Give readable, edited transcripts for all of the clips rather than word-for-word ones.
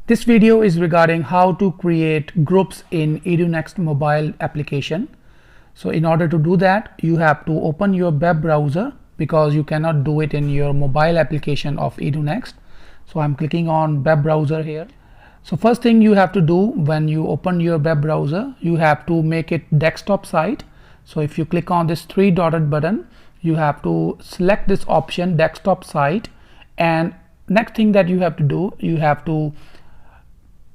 This video is regarding how to create groups in EduNext mobile application. So in order to do that, you have to open your web browser because you cannot do it in your mobile application of EduNext. So I'm clicking on web browser here. So first thing you have to do when you open your web browser, you have to make it desktop site. So if you click on this three dotted button, you have to select this option desktop site, and next thing that you have to do, you have to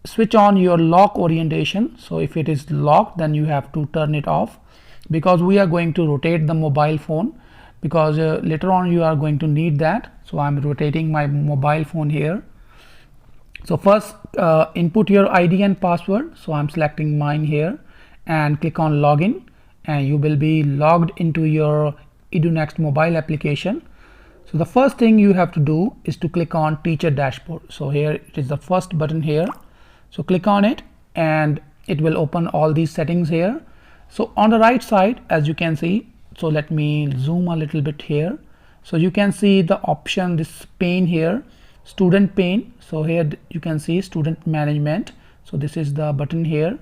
switch on your lock orientation. So if it is locked, then you have to turn it off, because we are going to rotate the mobile phone, because later on you are going to need that. So I'm rotating my mobile phone here. So first input your ID and password. So I'm selecting mine here and click on login, and you will be logged into your EduNext mobile application. So the first thing you have to do is to click on teacher dashboard. So here it is the first button here. So click on it and it will open all these settings here. So on the right side, as you can see, so let me zoom a little bit here. So you can see the option, this pane here, student pane. So here you can see student management. So this is the button here.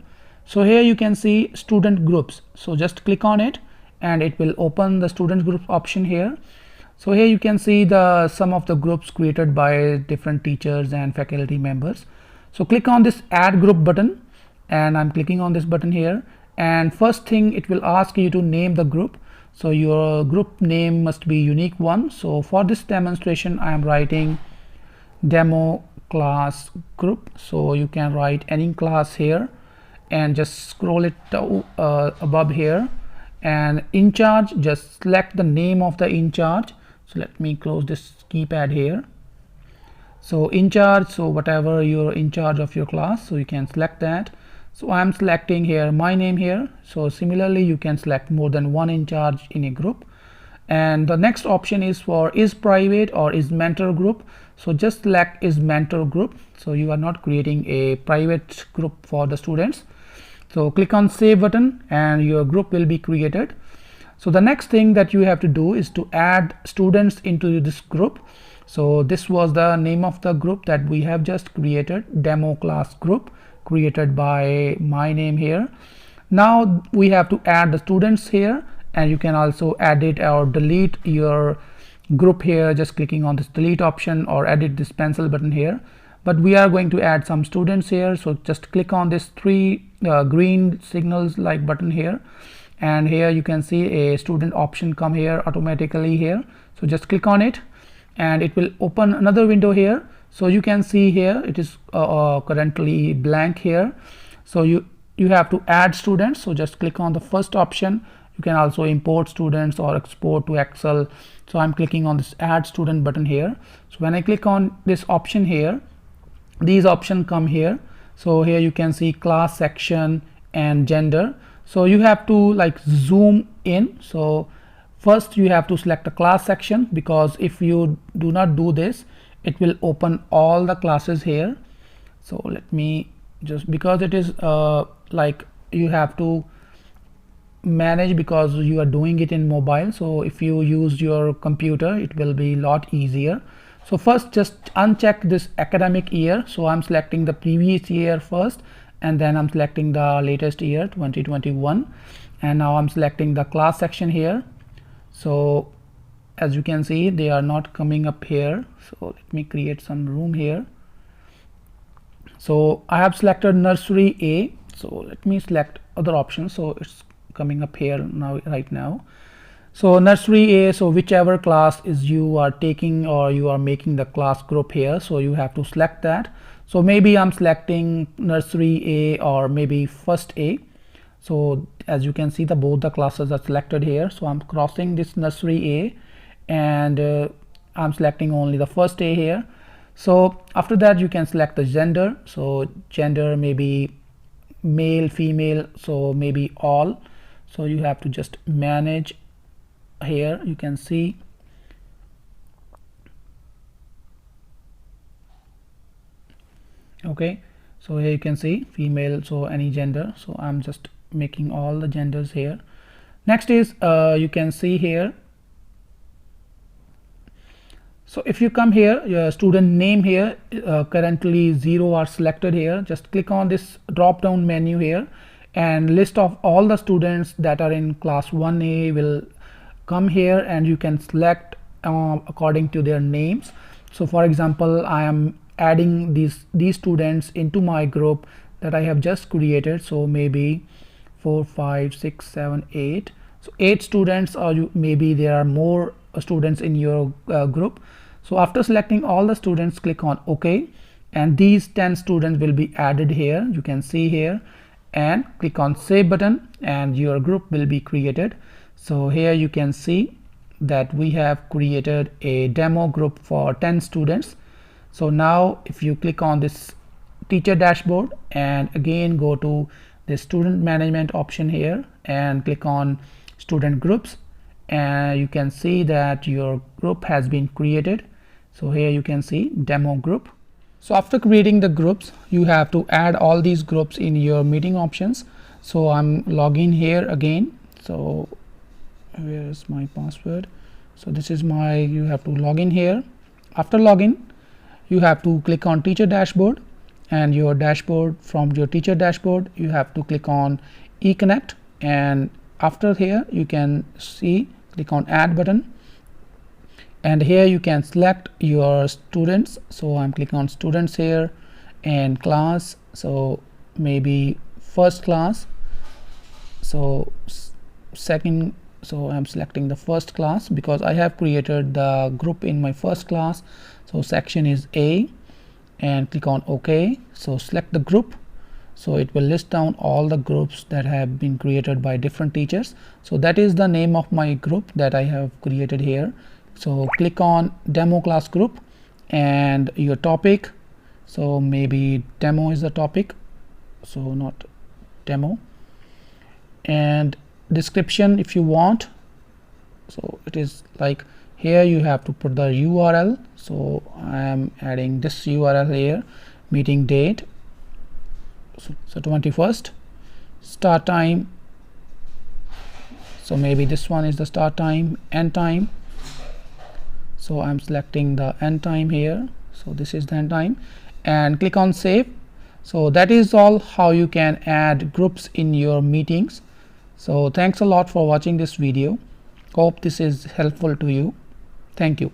So here you can see student groups. So just click on it and it will open the student group option here. So here you can see some of the groups created by different teachers and faculty members. So click on this add group button, and I'm clicking on this button here, and first thing it will ask you to name the group. So your group name must be unique one. So for this demonstration I am writing demo class group. So you can write any class here and just scroll it above here, and in charge, just select the name of the in charge. So let me close this keypad here. So in charge, so whatever you're in charge of your class, so you can select that. So I'm selecting here my name here. So similarly you can select more than one in charge in a group. And the next option is for is private or is mentor group. So just select is mentor group. So you are not creating a private group for the students. So click on save button and your group will be created. So the next thing that you have to do is to add students into this group. So this was the name of the group that we have just created, demo class group, created by my name here. Now we have to add the students here, and you can also edit or delete your group here, just clicking on this delete option, or edit this pencil button here. But we are going to add some students here, so just click on this three green signals like button here, and here you can see a student option come here automatically here. So just click on it and it will open another window here. So you can see here it is currently blank here. So you have to add students. So just click on the first option. You can also import students or export to Excel. So I'm clicking on this add student button here. So when I click on this option here, these options come here. So here you can see class, section and gender. So you have to like zoom in. So first you have to select the class section, because if you do not do this, it will open all the classes here. So let me just, because it is like you have to manage, because you are doing it in mobile. So if you use your computer, it will be a lot easier. So first just uncheck this academic year. So I'm selecting the previous year first, and then I'm selecting the latest year 2021, and now I'm selecting the class section here. So as you can see, they are not coming up here. So let me create some room here. So I have selected nursery A. So let me select other options. So it's coming up here now, right now. So nursery A, so whichever class is you are taking, or you are making the class group here, so you have to select that. So maybe I'm selecting nursery A or maybe first A. So as you can see, both the classes are selected here. So I'm crossing this nursery A, and I'm selecting only the first A here. So after that you can select the gender. So gender maybe male, female, so maybe all. So you have to just manage here. You can see okay. So here you can see female, so any gender. So I'm just making all the genders here. Next is you can see here So if you come here, your student name here, currently 0 are selected here. Just click on this drop down menu here, and list of all the students that are in class 1A will come here, and you can select according to their names. So for example, I am adding these students into my group that I have just created. So maybe 4, 5, 6, 7, 8. So 8 students, or maybe there are more students in your group. So after selecting all the students, click on OK, and these 10 students will be added here. You can see here, and click on save button, and your group will be created. So here you can see that we have created a demo group for 10 students. So now if you click on this teacher dashboard and again go to the student management option here and click on student groups, and you can see that your group has been created. So here you can see demo group. So after creating the groups, you have to add all these groups in your meeting options. So I'm logging here again. So where is my password? So this is my, you have to log in here. After login, you have to click on teacher dashboard, and your dashboard, from your teacher dashboard you have to click on eConnect, and after here you can see, click on add button, and here you can select your students. So I'm clicking on students here, and class, so maybe first class, so second, so I'm selecting the first class because I have created the group in my first class. So section is A, and click on OK. So select the group, so it will list down all the groups that have been created by different teachers. So that is the name of my group that I have created here. So click on demo class group, and your topic, so maybe demo is the topic, so not demo, and description if you want. So it is like, here you have to put the URL. So I am adding this URL here, meeting date, so 21st, start time, so maybe this one is the start time, end time. So I'm selecting the end time here, so this is the end time, and click on save. So that is all how you can add groups in your meetings. So thanks a lot for watching this video. Hope this is helpful to you. Thank you.